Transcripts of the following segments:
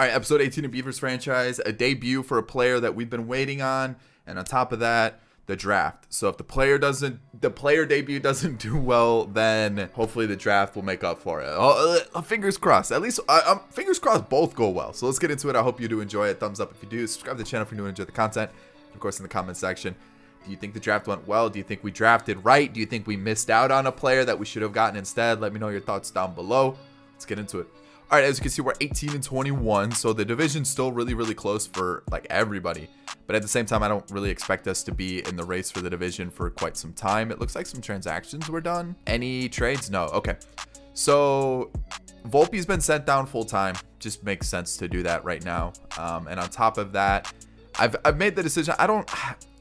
All right, episode 18 of Beavers franchise, a debut for a player that we've been waiting on, and on top of that, the draft. So if the player debut doesn't do well, then hopefully the draft will make up for it. Fingers crossed. At least fingers crossed both go well. So let's get into it. I hope you do enjoy it. Thumbs up if you do. Subscribe to the channel if you do enjoy the content. Of course, in the comment section, do you think the draft went well? Do you think we drafted right? Do you think we missed out on a player that we should have gotten instead? Let me know your thoughts down below. Let's get into it. All right, as you can see, we're 18 and 21, so the division's still really, really close for like everybody. But at the same time, I don't really expect us to be in the race for the division for quite some time. It looks like some transactions were done. Any trades? No. Okay. So Volpe's been sent down full time. Just makes sense to do that right now. And on top of that, I've made the decision.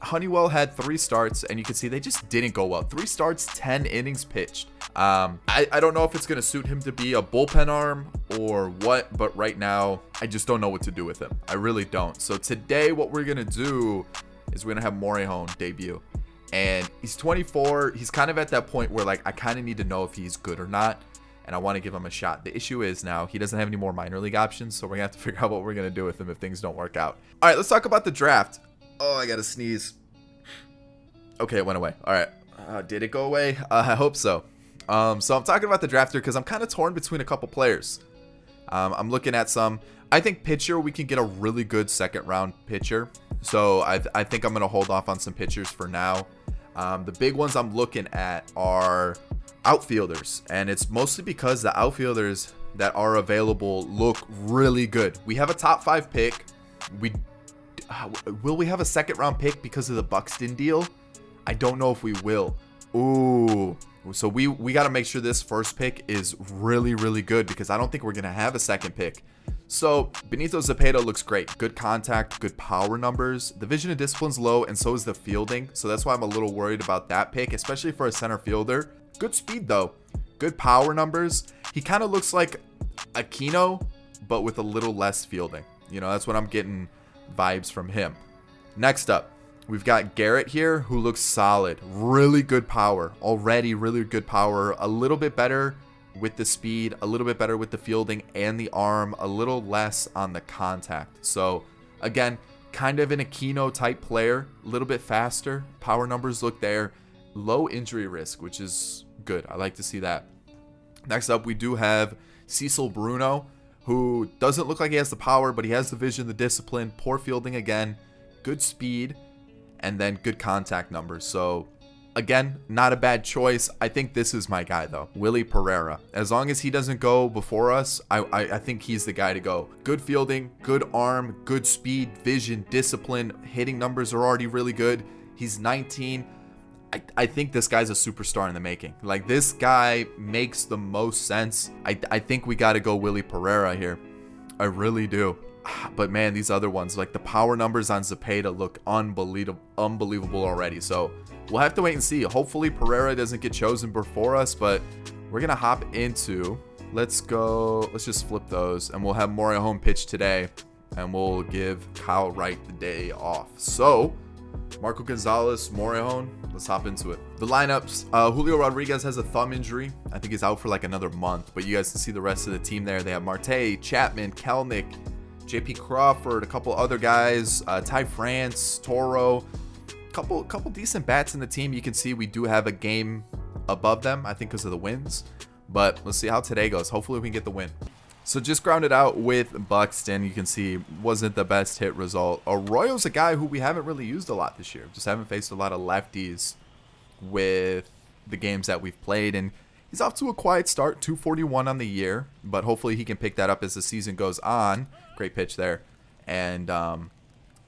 Honeywell had 3 starts, and you can see they just didn't go well. 3 starts, 10 innings pitched. I don't know if it's going to suit him to be a bullpen arm or what, but right now, I just don't know what to do with him. I really don't. So today, what we're going to do is we're going to have Morejon debut. And he's 24. He's kind of at that point where, like, I kind of need to know if he's good or not, and I want to give him a shot. The issue is now he doesn't have any more minor league options, so we're going to have to figure out what we're going to do with him if things don't work out. All right, let's talk about the draft. Oh, I got to sneeze. Okay, it went away. All right. Did it go away? I hope so. So I'm talking about the draft here because I'm kind of torn between a couple players. I'm looking at some. I think pitcher, we can get a really good second round pitcher. So I think I'm going to hold off on some pitchers for now. The big ones I'm looking at are outfielders. And it's mostly because the outfielders that are available look really good. We have a top 5 pick. Will we have a second round pick because of the Buxton deal? I don't know if we will. Ooh. So we got to make sure this first pick is really, really good because I don't think we're going to have a second pick. So Benito Zepeda looks great. Good contact, good power numbers. The vision and discipline's low, and so is the fielding. So that's why I'm a little worried about that pick, especially for a center fielder. Good speed, though. Good power numbers. He kind of looks like Aquino, but with a little less fielding. You know, that's what I'm getting vibes from him. Next up, we've got Garrett here, who looks solid. Really good power. Already really good power. A little bit better with the speed, a little bit better with the fielding and the arm, a little less on the contact. So again, kind of an Aquino type player, a little bit faster. Power numbers look there. Low injury risk, which is good. I like to see that. Next up, we do have Cecil Bruno, who doesn't look like he has the power, but he has the vision, the discipline, poor fielding again, good speed, and then good contact numbers. So again, not a bad choice. I think this is my guy though, Willie Pereira. As long as he doesn't go before us, I think he's the guy to go. Good fielding, good arm, good speed, vision, discipline. Hitting numbers are already really good. He's 19. I think this guy's a superstar in the making. Like, this guy makes the most sense. I think we got to go Willie Pereira here. I really do. But man, these other ones, like the power numbers on Zepeda look unbelievable already. So we'll have to wait and see. Hopefully Pereira doesn't get chosen before us, but we're going to hop into, let's just flip those, and we'll have Morejon pitch today, and we'll give Kyle Wright the day off. So Marco Gonzalez, Morejon, let's hop into it. The lineups, Julio Rodriguez has a thumb injury. I think he's out for like another month, but you guys can see the rest of the team there. They have Marte, Chapman, Kelnick, JP Crawford, a couple other guys, Ty France, Toro, couple decent bats in the team. You can see we do have a game above them, I think because of the wins, but let's see how today goes. Hopefully we can get the win. So just grounded out with Buxton, you can see wasn't the best hit result. Arroyo's a guy who we haven't really used a lot this year. Just haven't faced a lot of lefties with the games that we've played, and he's off to a quiet start, 241 on the year, but hopefully he can pick that up as the season goes on. Great pitch there. And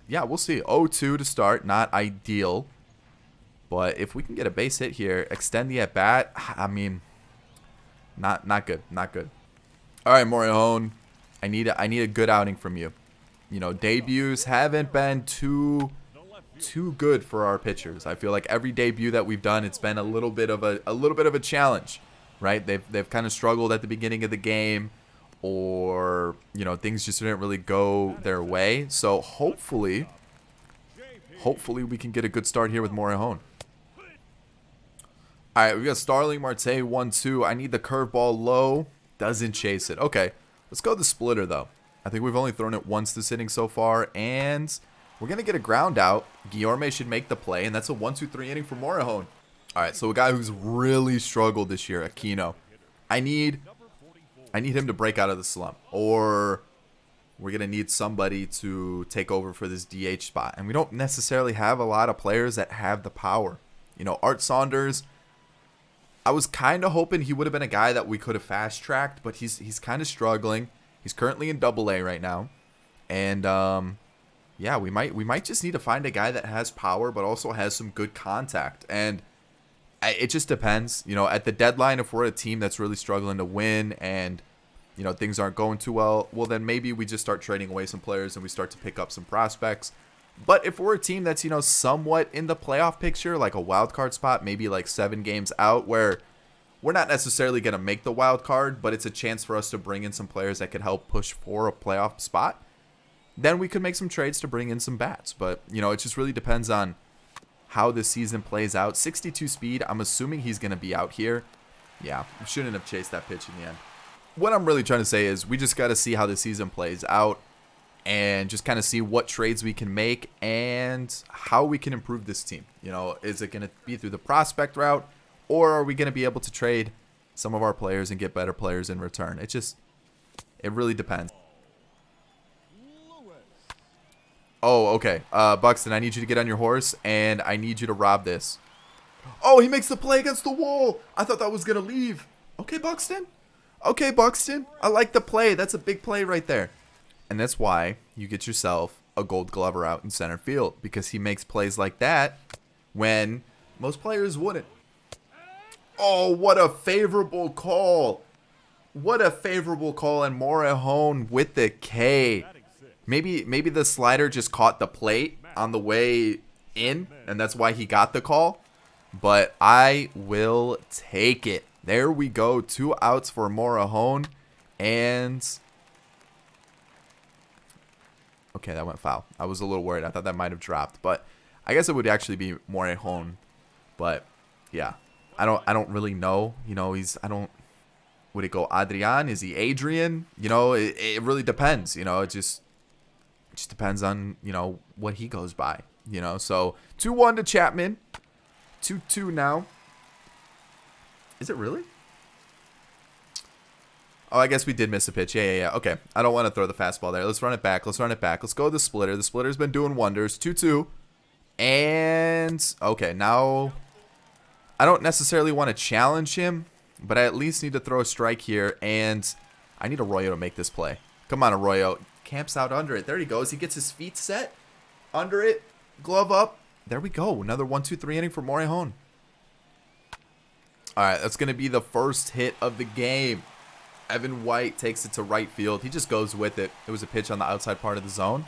yeah, we'll see. 0-2 to start, not ideal, but if we can get a base hit here, extend the at bat, I mean, not good. All right, Morejon, I need a good outing from you. You know, debuts haven't been too good for our pitchers. I feel like every debut that we've done, it's been a little bit of a challenge, right? They've kind of struggled at the beginning of the game, or you know, things just didn't really go their way. So hopefully we can get a good start here with Morejon. All right, we got Starling Marte 1-2. I need the curveball low. Doesn't chase it. Okay, let's go the splitter though. I think we've only thrown it once this inning so far, and we're going to get a ground out. Guillorme should make the play, and that's a 1-2-3 inning for Morejon. All right, so a guy who's really struggled this year, Aquino. I need him to break out of the slump, or we're going to need somebody to take over for this DH spot. And we don't necessarily have a lot of players that have the power. You know, Art Saunders, I was kind of hoping he would have been a guy that we could have fast-tracked, but he's kind of struggling. He's currently in Double-A right now. And, yeah, we might just need to find a guy that has power but also has some good contact. And it just depends. You know, at the deadline, if we're a team that's really struggling to win and, you know, things aren't going too well, well, then maybe we just start trading away some players and we start to pick up some prospects. But if we're a team that's, you know, somewhat in the playoff picture, like a wild card spot, maybe like 7 games out, where we're not necessarily going to make the wild card, but it's a chance for us to bring in some players that could help push for a playoff spot, then we could make some trades to bring in some bats. But, you know, it just really depends on how this season plays out. 62 speed, I'm assuming he's going to be out here. Yeah, we shouldn't have chased that pitch in the end. What I'm really trying to say is we just got to see how the season plays out and just kind of see what trades we can make and how we can improve this team. You know, is it going to be through the prospect route, or are we going to be able to trade some of our players and get better players in return? It really depends. Oh, okay. Buxton, I need you to get on your horse, and I need you to rob this. Oh, he makes the play against the wall. I thought that was going to leave. Okay, Buxton. Okay, Buxton. I like the play. That's a big play right there. And that's why you get yourself a Gold Glover out in center field, because he makes plays like that when most players wouldn't. Oh, what a favorable call. What a favorable call. And Morejon with the K. Maybe the slider just caught the plate on the way in, and that's why he got the call. But I will take it. There we go. 2 outs for Morejon. And okay, that went foul. I was a little worried. I thought that might have dropped, but I guess it would actually be Morejon. But yeah, I don't really know. You know, would it go Adrian? Is he Adrian? You know, it really depends. You know, it just depends on, you know, what he goes by. You know, so 2-1 to Chapman. 2-2 now. Is it really? Oh, I guess we did miss a pitch. Yeah. Okay. I don't want to throw the fastball there. Let's run it back. Let's go with the splitter. The splitter's been doing wonders. 2-2. And, okay, now I don't necessarily want to challenge him, but I at least need to throw a strike here, and I need Arroyo to make this play. Come on, Arroyo. Camps out under it. There he goes. He gets his feet set under it. Glove up. There we go. Another 1-2-3 inning for Morejon. All right, that's going to be the first hit of the game. Evan White takes it to right field. He just goes with it. It was a pitch on the outside part of the zone.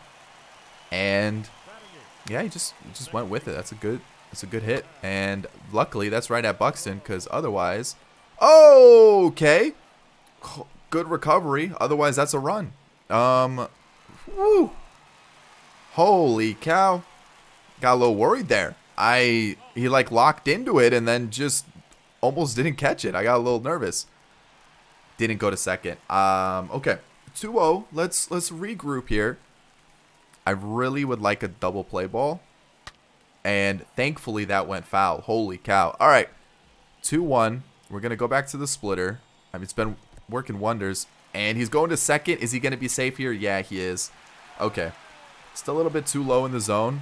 And yeah, he just went with it. That's a good hit. And luckily that's right at Buxton, because otherwise, okay. Good recovery. Otherwise that's a run. Woo. Holy cow. Got a little worried there. He like locked into it and then just almost didn't catch it. I got a little nervous. Didn't go to second. Okay. 2-0. Let's regroup here. I really would like a double play ball. And thankfully that went foul. Holy cow. All right. 2-1. We're going to go back to the splitter. I mean, it's been working wonders. And he's going to second. Is he going to be safe here? Yeah, he is. Okay. Still a little bit too low in the zone.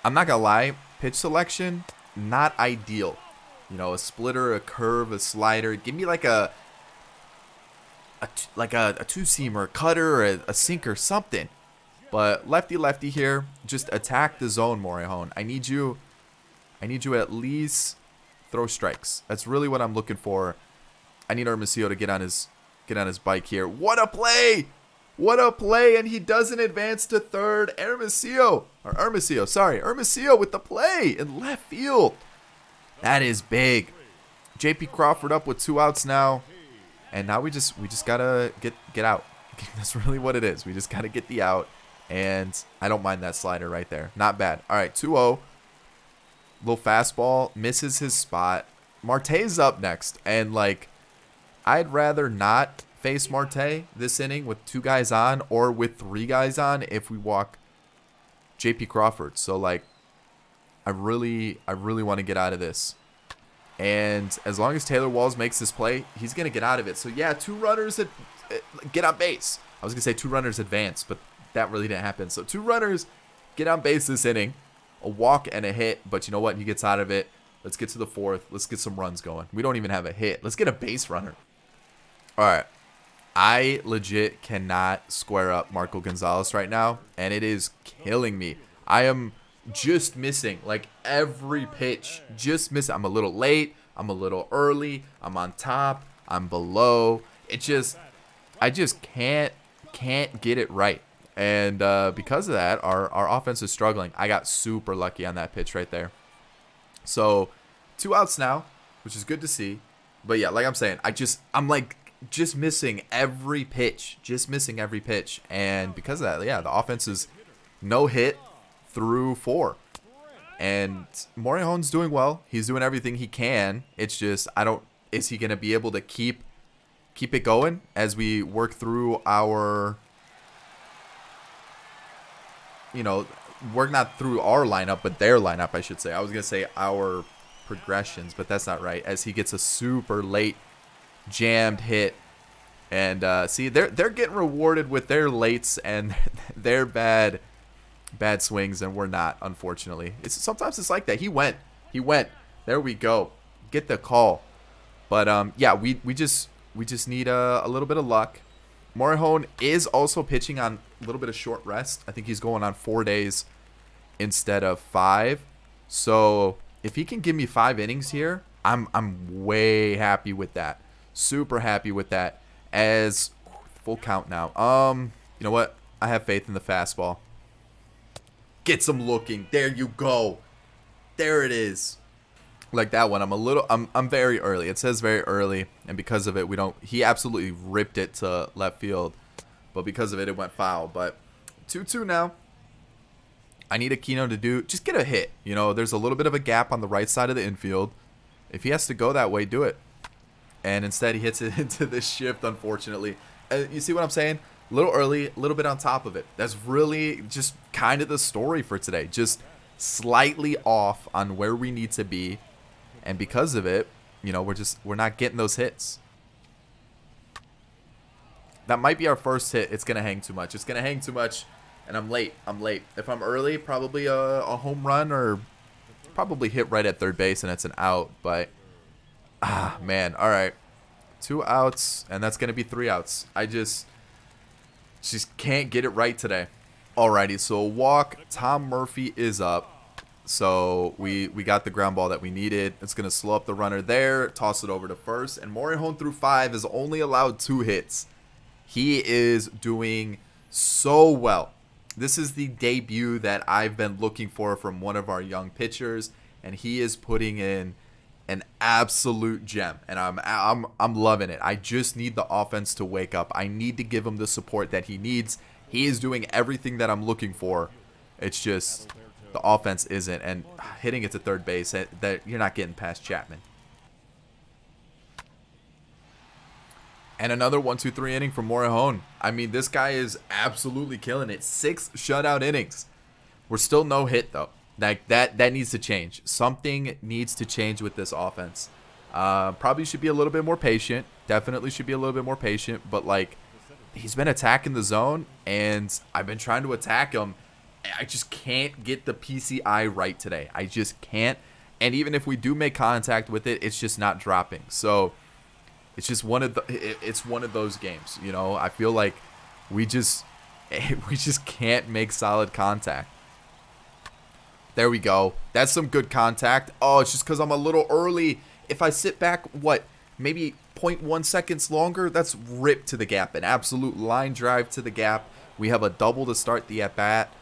I'm not going to lie. Pitch selection, not ideal. You know, a splitter, a curve, a slider. Give me like a two-seamer, a cutter, a sinker, something. But lefty here, just attack the zone, Morejon. I need you at least throw strikes. That's really what I'm looking for. I need Hermosillo to get on his bike here. What a play! What a play! And he doesn't advance to third. Hermosillo with the play in left field. That is big. JP Crawford up with 2 outs now. And now we just gotta get out. That's really what it is. We just gotta get the out. And I don't mind that slider right there. Not bad. All right, 2-0. Little fastball. Misses his spot. Marte's up next. And, like, I'd rather not face Marte this inning with 2 guys on, or with 3 guys on if we walk JP Crawford. So like, I really want to get out of this. And as long as Taylor Walls makes this play, he's going to get out of it. So yeah, 2 runners get on base. I was going to say 2 runners advance, but that really didn't happen. So 2 runners get on base this inning, a walk and a hit. But you know what? He gets out of it. Let's get to the 4th. Let's get some runs going. We don't even have a hit. Let's get a base runner. All right. I legit cannot square up Marco Gonzalez right now, and it is killing me. I am just missing like every pitch. Just missing. I'm a little late. I'm a little early. I'm on top. I'm below. I just can't get it right. And because of that, our offense is struggling. I got super lucky on that pitch right there. So 2 outs now, which is good to see. But yeah, like I'm saying, I'm like just missing every pitch. Just missing every pitch. And because of that, yeah, the offense is no hit through 4. And Morejon's doing well. He's doing everything he can. It's just, is he going to be able to keep it going as we work through our, work not through our lineup, but their lineup, I should say. I was going to say our progressions, but that's not right, as he gets a super late jammed hit. And see, they're getting rewarded with their lates and their bad swings, and we're not, unfortunately. Sometimes it's like that. He went. There we go. Get the call. But yeah, we just need a little bit of luck. Morejon is also pitching on a little bit of short rest. I think he's going on 4 days instead of 5. So if he can give me 5 innings here, I'm way happy with that. Super happy with that. As full count now. You know what? I have faith in the fastball. Get some looking. There you go. There it is. Like that one, I'm very early. It says very early, and because of it, he absolutely ripped it to left field, but because of it, it went foul. But 2-2 now. I need Aquino to just get a hit. There's a little bit of a gap on the right side of the infield. If he has to go that way, do it. And instead, he hits it into the shift, unfortunately. You see what I'm saying? A little early, a little bit on top of it. That's really just kind of the story for today. Just slightly off on where we need to be. And because of it, we're not getting those hits. That might be our first hit. It's going to hang too much. And I'm late. If I'm early, probably a home run, or probably hit right at third base and it's an out. But, man. All right. 2 outs, and that's going to be 3 outs. I just can't get it right today. Alrighty, so walk. Tom Murphy is up. So we got the ground ball that we needed. It's going to slow up the runner there, toss it over to first. And Morejon through 5 is only allowed 2 hits. He is doing so well. This is the debut that I've been looking for from one of our young pitchers, and he is putting in an absolute gem, and I'm loving it. I just need the offense to wake up. I need to give him the support that he needs. He is doing everything that I'm looking for. It's just the offense isn't, and hitting it to third base, that you're not getting past Chapman. And another 1-2-3 inning from Morejon. I mean, this guy is absolutely killing it. 6 shutout innings. We're still no hit though. Like that needs to change. Something needs to change with this offense. Probably should be a little bit more patient. Definitely should be a little bit more patient. But like, he's been attacking the zone, and I've been trying to attack him. I just can't get the PCI right today. I just can't. And even if we do make contact with it, it's just not dropping. So it's just one of those games. I feel like we just can't make solid contact. There we go. That's some good contact. Oh, it's just because I'm a little early. If I sit back, maybe 0.1 seconds longer, that's ripped to the gap. An absolute line drive to the gap. We have a double to start the at-bat.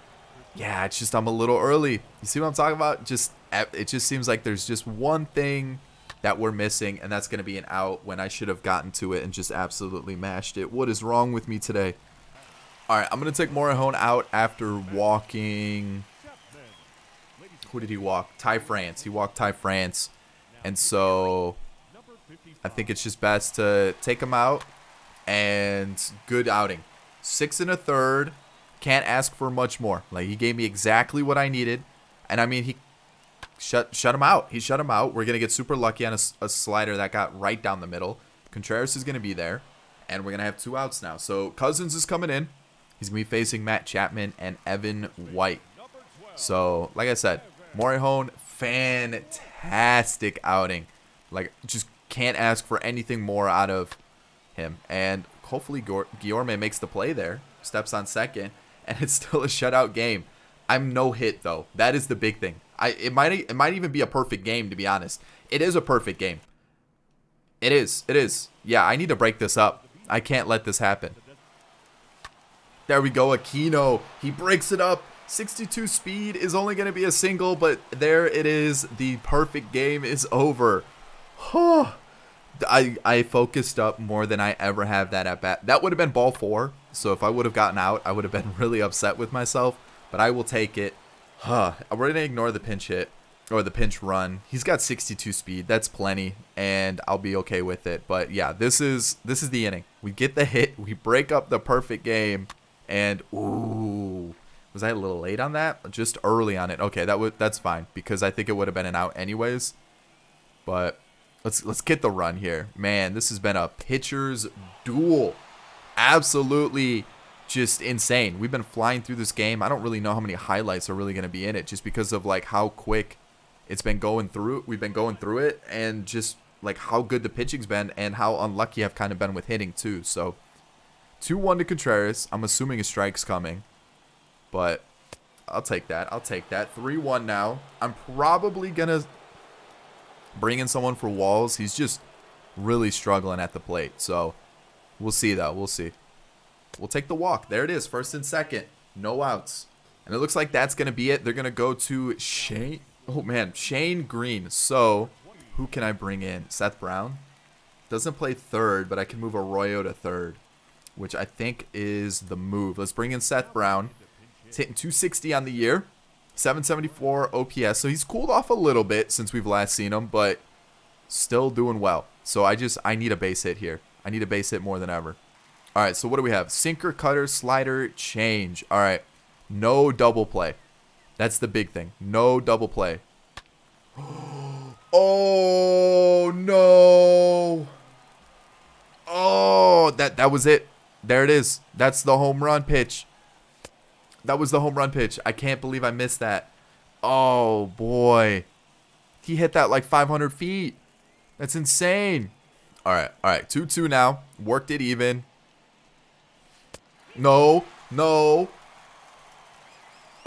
Yeah, it's just I'm a little early. You see what I'm talking about? It just seems like there's just one thing that we're missing, and that's going to be an out when I should have gotten to it and just absolutely mashed it. What is wrong with me today? All right, I'm going to take Morejon out after walking. Who did he walk? Ty France. He walked Ty France. And so I think it's just best to take him out And good outing. 6 1/3. Can't ask for much more. Like, he gave me exactly what I needed. And I mean, he shut him out. He shut him out. We're going to get super lucky on a slider that got right down the middle. Contreras is going to be there. And we're going to have 2 outs now. So Cousins is coming in. He's going to be facing Matt Chapman and Evan White. So, like I said, Morihone, fantastic outing. Like, just can't ask for anything more out of him. And hopefully Guillorme makes the play there. Steps on second. And it's still a shutout game. I'm no hit, though. That is the big thing. It might even be a perfect game, to be honest. It is a perfect game. It is. It is. Yeah, I need to break this up. I can't let this happen. There we go, Aquino. He breaks it up. 62 speed is only going to be a single, but there it is. The perfect game is over. I focused up more than I ever have that at bat. That would have been ball 4, so if I would have gotten out, I would have been really upset with myself, but I will take it. We're going to ignore the pinch hit, or the pinch run. He's got 62 speed. That's plenty, and I'll be okay with it. But yeah, this is the inning. We get the hit. We break up the perfect game, and ooh. Was I a little late on that? Just early on it. Okay, that's fine because I think it would have been an out anyways. But let's get the run here. Man, this has been a pitcher's duel. Absolutely just insane. We've been flying through this game. I don't really know how many highlights are really going to be in it just because of like how quick it's been going through. We've been going through it and just like how good the pitching's been and how unlucky I've kind of been with hitting too. So 2-1 to Contreras. I'm assuming a strike's coming. But I'll take that. I'll take that. 3-1 now. I'm probably going to bring in someone for Walls. He's just really struggling at the plate. So we'll see, though. We'll see. We'll take the walk. There it is. First and second. No outs. And it looks like that's going to be it. They're going to go to Shane. Oh, man. Shane Green. So who can I bring in? Seth Brown. Doesn't play third, but I can move Arroyo to third, which I think is the move. Let's bring in Seth Brown. He's hitting 260 on the year, 774 OPS. So he's cooled off a little bit since we've last seen him, but still doing well. So I need a base hit here. I need a base hit more than ever. All right, so what do we have? Sinker, cutter, slider, change. All right, no double play. That's the big thing. No double play. Oh, no. Oh, that was it. There it is. That's the home run pitch. That was the home run pitch. I can't believe I missed that. Oh, boy. He hit that like 500 feet. That's insane. All right. 2-2 now. Worked it even. No.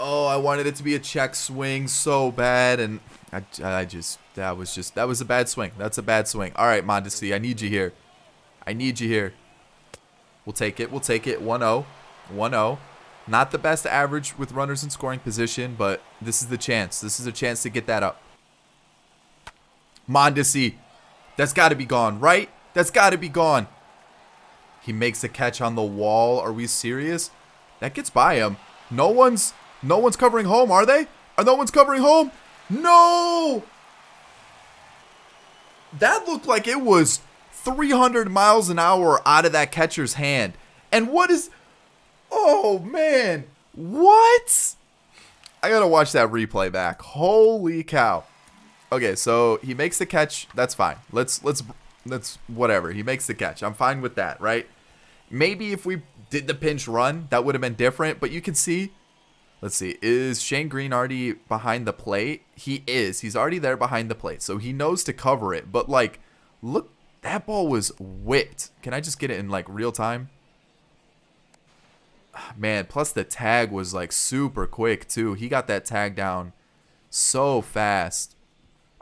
Oh, I wanted it to be a check swing so bad. And that was a bad swing. That's a bad swing. All right, Mondesi, I need you here. We'll take it. 1-0. Not the best average with runners in scoring position, but this is the chance. This is a chance to get that up. Mondesi. That's got to be gone, right? That's got to be gone. He makes a catch on the wall. Are we serious? That gets by him. No one's covering home, are they? No one's covering home? No! That looked like it was 300 miles an hour out of that catcher's hand. And what is... Oh, man. What? I got to watch that replay back. Holy cow. Okay, so he makes the catch. That's fine. Let's whatever. He makes the catch. I'm fine with that, right? Maybe if we did the pinch run, that would have been different. But you can see... Let's see. Is Shane Green already behind the plate? He is. He's already there behind the plate. So he knows to cover it. But, like, look. That ball was whipped. Can I just get it in, like, real time? Man, plus the tag was like super quick too. He got that tag down so fast.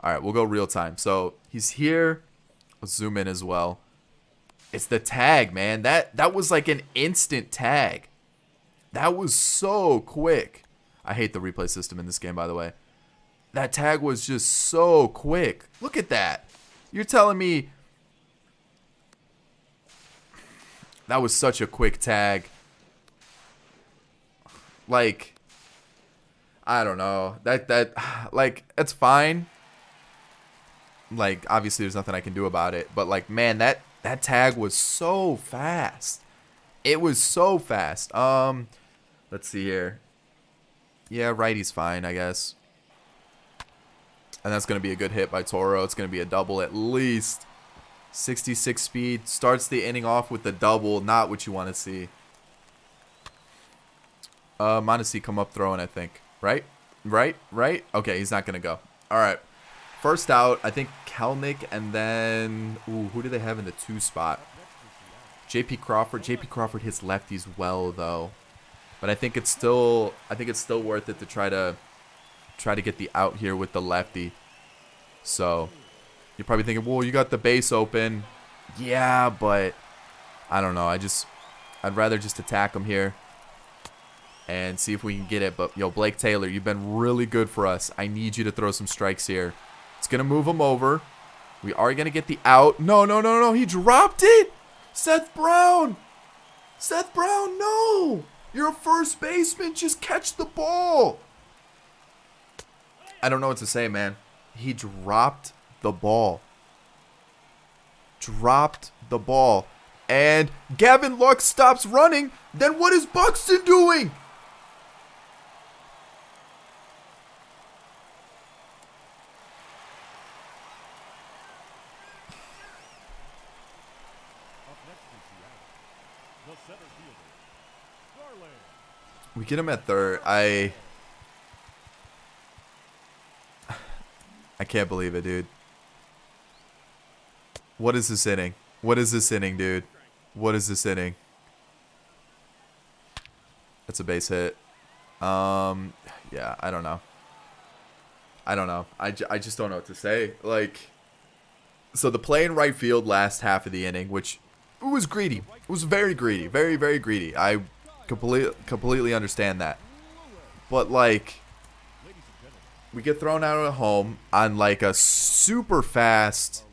All right, we'll go real time. So he's here. Let's zoom in as well. It's the tag, man. That was like an instant tag. That was so quick. I hate the replay system in this game, by the way. That tag was just so quick. Look at that. You're telling me that was such a quick tag. Like, I don't know. Like, it's fine. Like, obviously there's nothing I can do about it. But, like, man, that That tag was so fast. It was so fast. Let's see here. Yeah, righty's fine, I guess. And that's going to be a good hit by Toro. It's going to be a double at least. 66 speed. Starts the inning off with the double. Not what you want to see. Mondesi come up throwing, I think. Right? Right? Okay, he's not going to go. All right. First out, I think Kelnick, and then... Ooh, who do they have in the 2 spot? J.P. Crawford. J.P. Crawford hits lefties well, though. But I think it's still worth it to try to get the out here with the lefty. So you're probably thinking, well, you got the base open. Yeah, but I don't know. I'd rather just attack him here and see if we can get it. But yo, Blake Taylor, you've been really good for us. I need you to throw some strikes here. It's gonna move him over. We are gonna get the out. No. He dropped it. Seth Brown. Seth Brown, no. You're a first baseman. Just catch the ball. I don't know what to say, man. He dropped the ball. Dropped the ball. And Gavin Lux stops running. Then what is Buxton doing? We get him at third. I can't believe it, dude. What is this inning? What is this inning, dude? What is this inning? That's a base hit. Yeah, I don't know. I just don't know what to say. Like, so the play in right field last half of the inning, which it was greedy. It was very greedy. Very, very greedy. I completely understand that. But, like, we get thrown out at home on, like, a super fast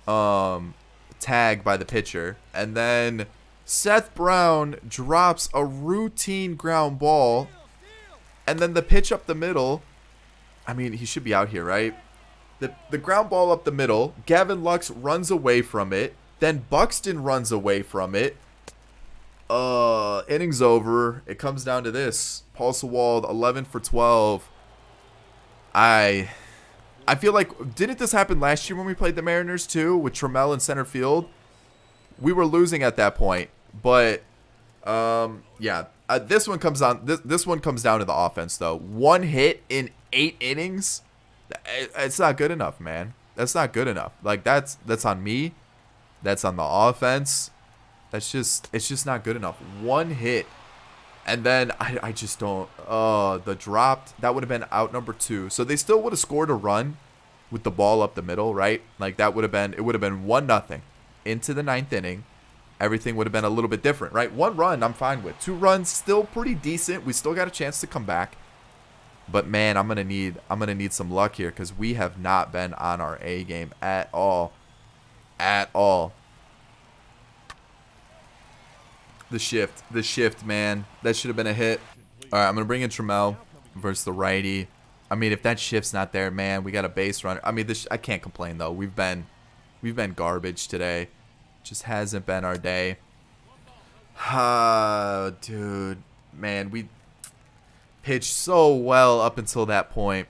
tag by the pitcher. And then Seth Brown drops a routine ground ball. And then the pitch up the middle. I mean, he should be out here, right? The ground ball up the middle. Gavin Lux runs away from it. Then Buxton runs away from it. Innings over. It comes down to this. Paul Sewald, 11 for 12. I feel like, didn't this happen last year when we played the Mariners too, with Trammell in center field? We were losing at that point, but yeah, this one comes down. This one comes down to the offense, though. 1 hit in 8 innings. It's not good enough, man. That's not good enough. Like, that's on me. That's on the offense. It's just not good enough. 1 hit. And then I just don't. The dropped. That would have been out number 2. So they still would have scored a run with the ball up the middle, right? Like, that would have been. It would have been 1-0 into the 9th inning. Everything would have been a little bit different, right? 1 run, I'm fine with. 2 runs, still pretty decent. We still got a chance to come back. But man, I'm gonna need some luck here because we have not been on our A game at all. At all. The shift, man. That should have been a hit. All right, I'm going to bring in Trammell versus the righty. I mean, if that shift's not there, man, we got a base runner. I mean, I can't complain, though. We've been garbage today. Just hasn't been our day. Dude. Man, we pitched so well up until that point.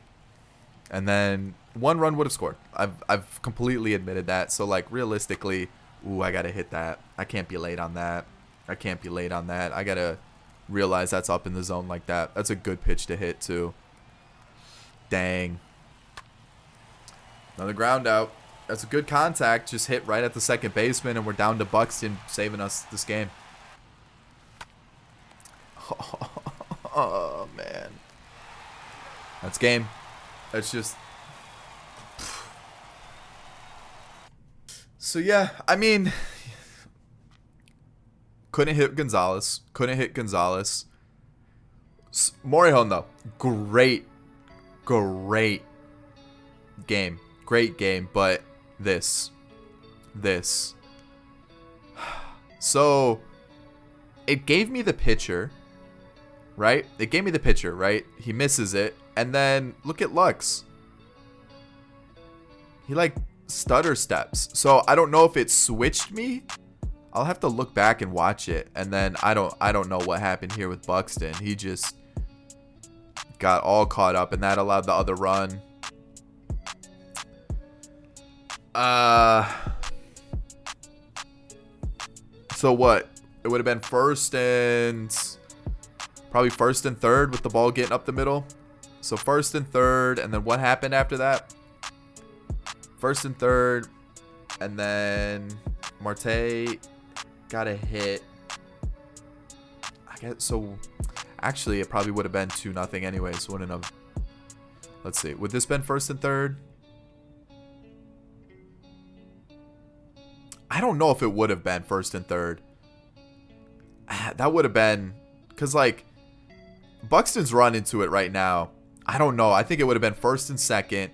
And then 1 run would have scored. I've completely admitted that. So, like, realistically, ooh, I got to hit that. I can't be late on that. I got to realize that's up in the zone like that. That's a good pitch to hit, too. Dang. Another ground out. That's a good contact. Just hit right at the second baseman, and we're down to Buxton saving us this game. Oh, man. That's game. That's just... So, yeah, I mean... Couldn't hit Gonzalez. Morihon, though. Great game. Great game, but this. So, it gave me the pitcher, right? He misses it, and then look at Lux. He, like, stutter steps. So I don't know if it switched me. I'll have to look back and watch it. And then I don't know what happened here with Buxton. He just got all caught up, and that allowed the other run. So what? It would have been probably first and third with the ball getting up the middle. So first and third, and then what happened after that? First and third, and then Marte got a hit. I guess so. Actually, it probably would have been 2-0 anyways. Wouldn't have. Let's see. Would this been first and third? I don't know if it would have been first and third. That would have been, because like Buxton's run into it right now. I don't know. I think it would have been first and second.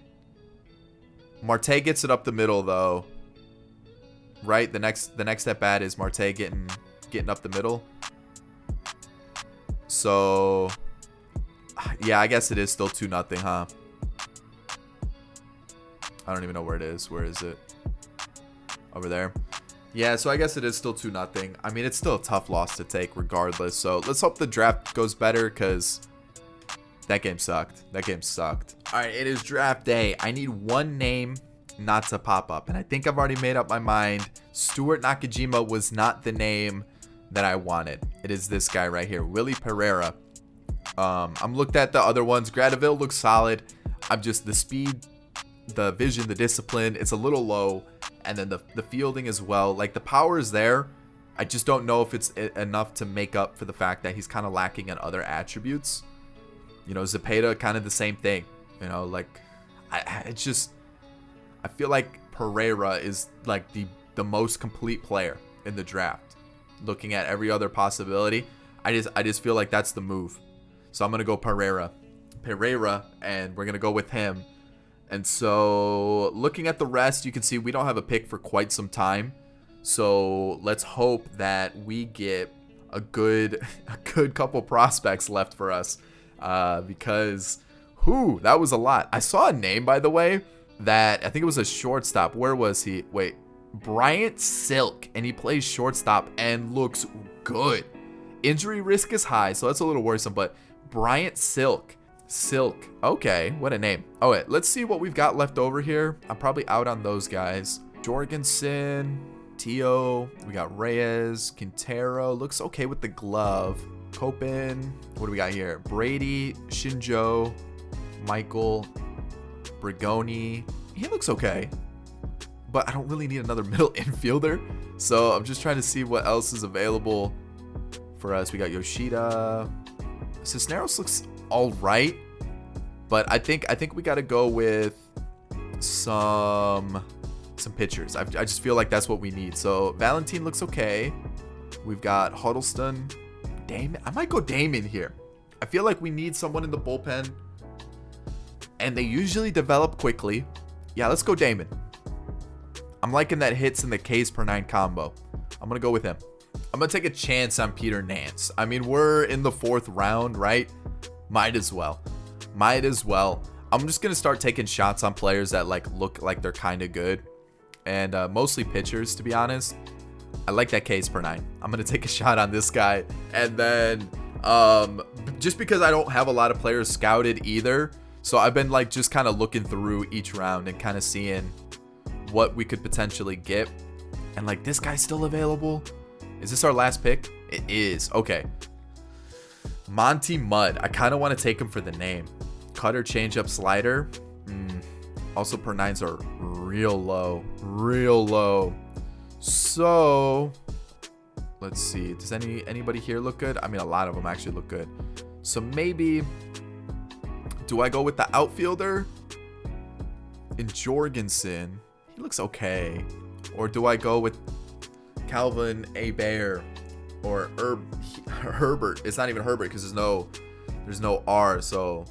Marte gets it up the middle though. Right? The next at bat is Marte getting up the middle. So yeah, I guess it is still 2-0, huh? I don't even know where it is. Where is it? Over there. Yeah, so I guess it is still 2-0. I mean, it's still a tough loss to take regardless. So let's hope the draft goes better, because that game sucked. That game sucked. All right, it is draft day. I need one name not to pop up, and I think I've already made up my mind. Stuart Nakajima was not the name that I wanted. It is this guy right here, Willie Pereira. I'm looked at the other ones. Gradeville looks solid. I'm just the speed, the vision, the discipline, it's a little low, and then the fielding as well. Like, the power is there. I just don't know if it's enough to make up for the fact that he's kind of lacking in other attributes. You know, Zepeda, kind of the same thing. You know, like, I feel like Pereira is like the most complete player in the draft. Looking at every other possibility, I just feel like that's the move. So I'm gonna go Pereira, and we're gonna go with him. And so looking at the rest, you can see we don't have a pick for quite some time. So let's hope that we get a good couple prospects left for us, because that was a lot. I saw a name, by the way, that I think it was a shortstop. Where was he? Wait, Bryant Silk, and he plays shortstop and looks good. Injury risk is high, so that's a little worrisome, but Bryant Silk. Okay, what a name. Oh wait, let's see what we've got left over here. I'm probably out on those guys. Jorgensen, Tio, we got Reyes, Quintero, looks okay with the glove. Copen, what do we got here? Brady, Shinjo, Michael, Brigoni. He looks okay, but I don't really need another middle infielder, so I'm just trying to see what else is available for us. We got Yoshida. Cisneros looks all right, but I think we got to go with some pitchers. I just feel like that's what we need. So Valentin looks okay. We've got Huddleston, Damon. I might go Damon here. I feel like we need someone in the bullpen, and they usually develop quickly. Yeah, let's go Damon. I'm liking that hits and the Ks per 9 combo. I'm gonna go with him. I'm gonna take a chance on Peter Nance. I mean, we're in the 4th round, right? Might as well. I'm just gonna start taking shots on players that look like they're kind of good, and mostly pitchers, to be honest. I like that Ks per 9. I'm gonna take a shot on this guy, and then just because I don't have a lot of players scouted either, so I've been just kind of looking through each round and kind of seeing what we could potentially get. And this guy's still available. Is this our last pick? It is. Okay. Monty Mudd. I kind of want to take him for the name. Cutter, changeup, slider. Also, per 9s are real low. So let's see. Does anybody here look good? I mean, a lot of them actually look good. So maybe, do I go with the outfielder in Jorgensen? He looks okay. Or do I go with Calvin Bear or Herbert? It's not even Herbert because there's no R. So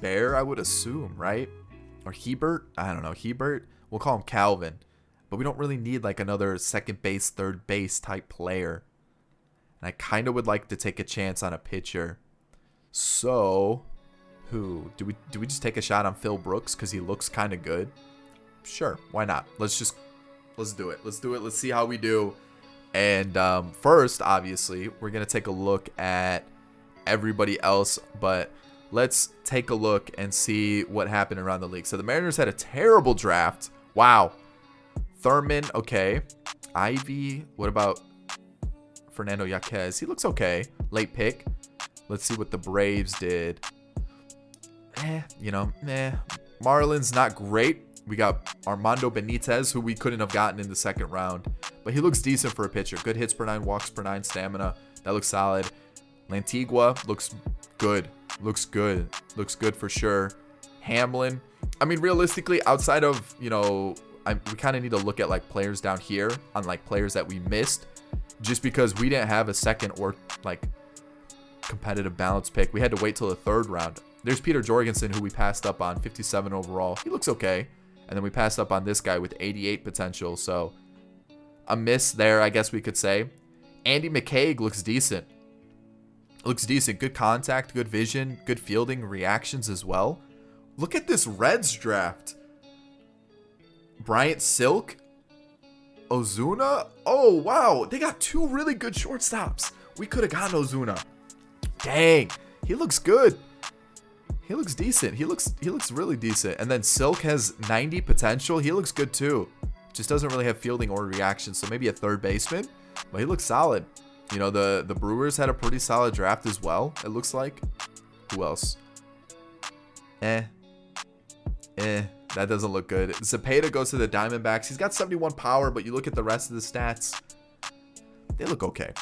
Bear, I would assume, right? Or Hebert? I don't know. Hebert? We'll call him Calvin. But we don't really need another second base, third base type player. And I kind of would like to take a chance on a pitcher. So, who? Do we just take a shot on Phil Brooks because he looks kind of good? Sure, why not? Let's do it. Let's see how we do. And first, obviously, we're going to take a look at everybody else, but let's take a look and see what happened around the league. So the Mariners had a terrible draft. Wow. Thurman, okay. Ivy, what about Fernando Yaquez? He looks okay. Late pick. Let's see what the Braves did. Marlins, not great. We got Armando Benitez, who we couldn't have gotten in the second round, but he looks decent for a pitcher. Good hits per 9, walks per 9, stamina. That looks solid. Lantigua looks good. Looks good for sure. Hamlin. I mean, realistically, outside of, we kind of need to look at like players down here on like players that we missed, just because we didn't have a second or like competitive balance pick. We had to wait till the third round. There's Peter Jorgensen, who we passed up on, 57 overall. He looks okay. And then we passed up on this guy with 88 potential. So a miss there, I guess we could say. Andy McCaig looks decent. Good contact, good vision, good fielding, reactions as well. Look at this Reds draft. Bryant Silk, Ozuna. Oh, wow. They got 2 really good shortstops. We could have gotten Ozuna. Dang. He looks good. He looks decent. He looks really decent. And then Silk has 90 potential. He looks good too. Just doesn't really have fielding or reaction. So maybe a third baseman. But he looks solid. The Brewers had a pretty solid draft as well, it looks like. Who else? That doesn't look good. Zepeda goes to the Diamondbacks. He's got 71 power, but you look at the rest of the stats. They look okay.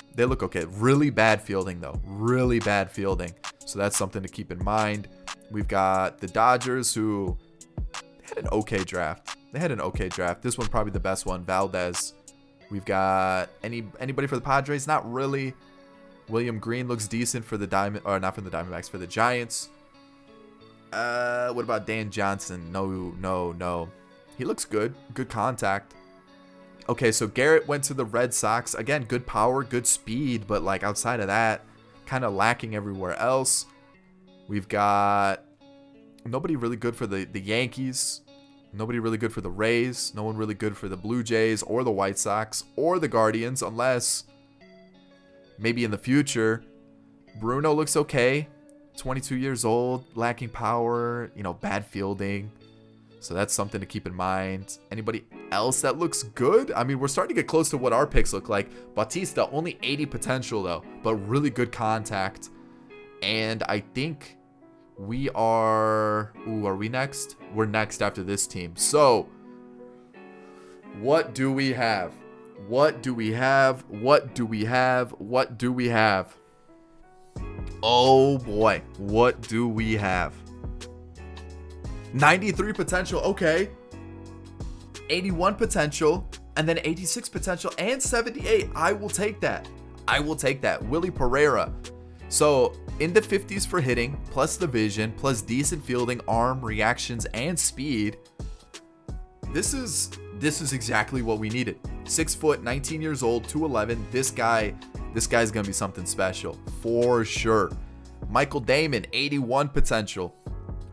Really bad fielding, though. Really bad fielding. So that's something to keep in mind. We've got the Dodgers, who had an okay draft. This one probably the best one. Valdez. We've got anybody for the Padres? Not really. William Green looks decent for the not for the Diamondbacks, for the Giants. What about Dan Johnson? No. He looks good. Good contact. Okay, so Garrett went to the Red Sox. Again, good power, good speed, but like outside of that, kind of lacking everywhere else. We've got nobody really good for the Yankees. Nobody really good for the Rays. No one really good for the Blue Jays or the White Sox or the Guardians, unless maybe in the future. Bruno looks okay. 22 years old, lacking power, bad fielding. So that's something to keep in mind. Anybody else that looks good? I mean, we're starting to get close to what our picks look like. Bautista, only 80 potential though, but really good contact. And I think we are... are we next? We're next after this team. So, what do we have? Oh boy, what do we have? 93 potential, okay. 81 potential, and then 86 potential, and 78. I will take that. Willie Pereira. So, in the 50s for hitting, plus the vision, plus decent fielding, arm, reactions, and speed. This is exactly what we needed. 6 foot, 19 years old, 211. This guy's going to be something special, for sure. Michael Damon, 81 potential.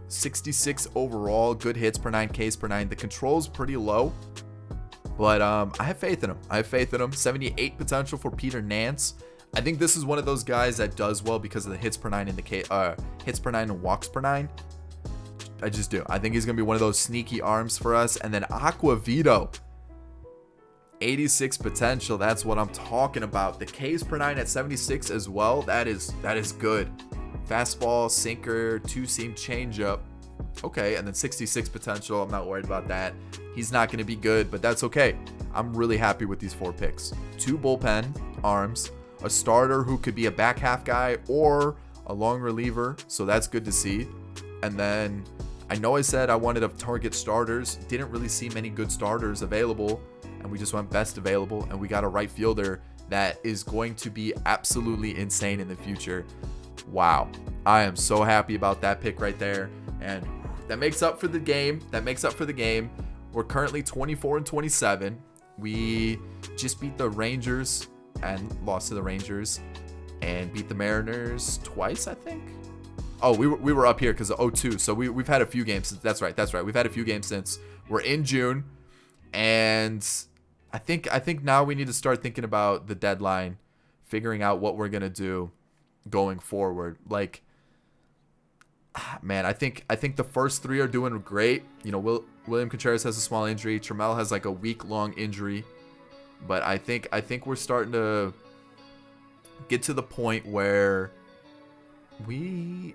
66 overall, good hits per 9, Ks per 9. The control's pretty low, but I have faith in him. 78 potential for Peter Nance. I think this is one of those guys that does well because of the hits per 9 and the hits per 9 and walks per 9. I just do. I think he's going to be one of those sneaky arms for us. And then Aquavito, 86 potential. That's what I'm talking about. The Ks per 9 at 76 as well. That is good. Fastball, sinker, 2-seam changeup. Okay, and then 66 potential. I'm not worried about that. He's not going to be good, but that's okay. I'm really happy with these 4 picks. 2 bullpen arms, a starter who could be a back half guy or a long reliever, so that's good to see. And then I know I said I wanted to target starters. Didn't really see many good starters available, and we just went best available, and we got a right fielder that is going to be absolutely insane in the future. Wow, I am so happy about that pick right there, and that makes up for the game. We're currently 24-27. We just beat the Rangers and lost to the Rangers, and beat the Mariners twice, I think. Oh, we were up here because of 0-2. So we've had a few games since. That's right. We've had a few games since We're in June, and I think now we need to start thinking about the deadline, figuring out what we're gonna do going forward. Like, man, I think the first three are doing great. You know, William Contreras has a small injury. Trammell has like a week-long injury, but I think we're starting to get to the point where I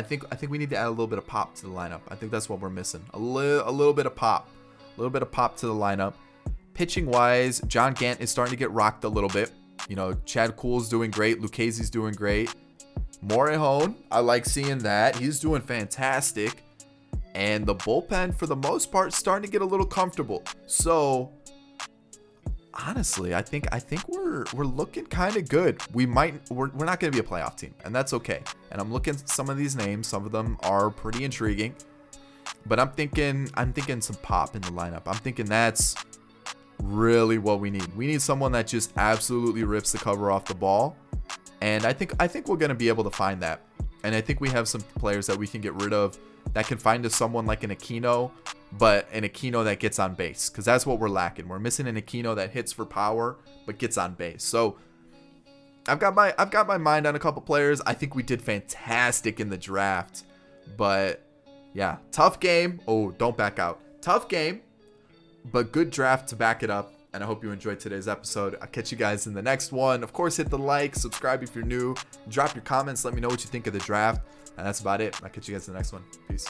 think we need to add a little bit of pop to the lineup. I think that's what we're missing. A little bit of pop. A little bit of pop to the lineup. Pitching wise, John Gant is starting to get rocked a little bit. You know, Chad Kuhl's doing great. Lucchese's doing great. Morejon, I like seeing that. He's doing fantastic. And the bullpen, for the most part, starting to get a little comfortable. So, honestly, I think we're looking kind of good. We're not going to be a playoff team, and that's okay. And I'm looking at some of these names. Some of them are pretty intriguing. But I'm thinking some pop in the lineup. I'm thinking that's really what we need. We need someone that just absolutely rips the cover off the ball. And I think we're going to be able to find that. And I think we have some players that we can get rid of that can find us someone like an Aquino, but an Aquino that gets on base, because that's what we're lacking. We're missing an Aquino that hits for power but gets on base. So I've got my mind on a couple players. I think we did fantastic in the draft, but yeah, tough game. Oh, don't back out. Tough game, but good draft to back it up. And I hope you enjoyed today's episode. I'll catch you guys in the next one. Of course, hit the like, subscribe if you're new, drop your comments, let me know what you think of the draft. And that's about it. I'll catch you guys in the next one. Peace.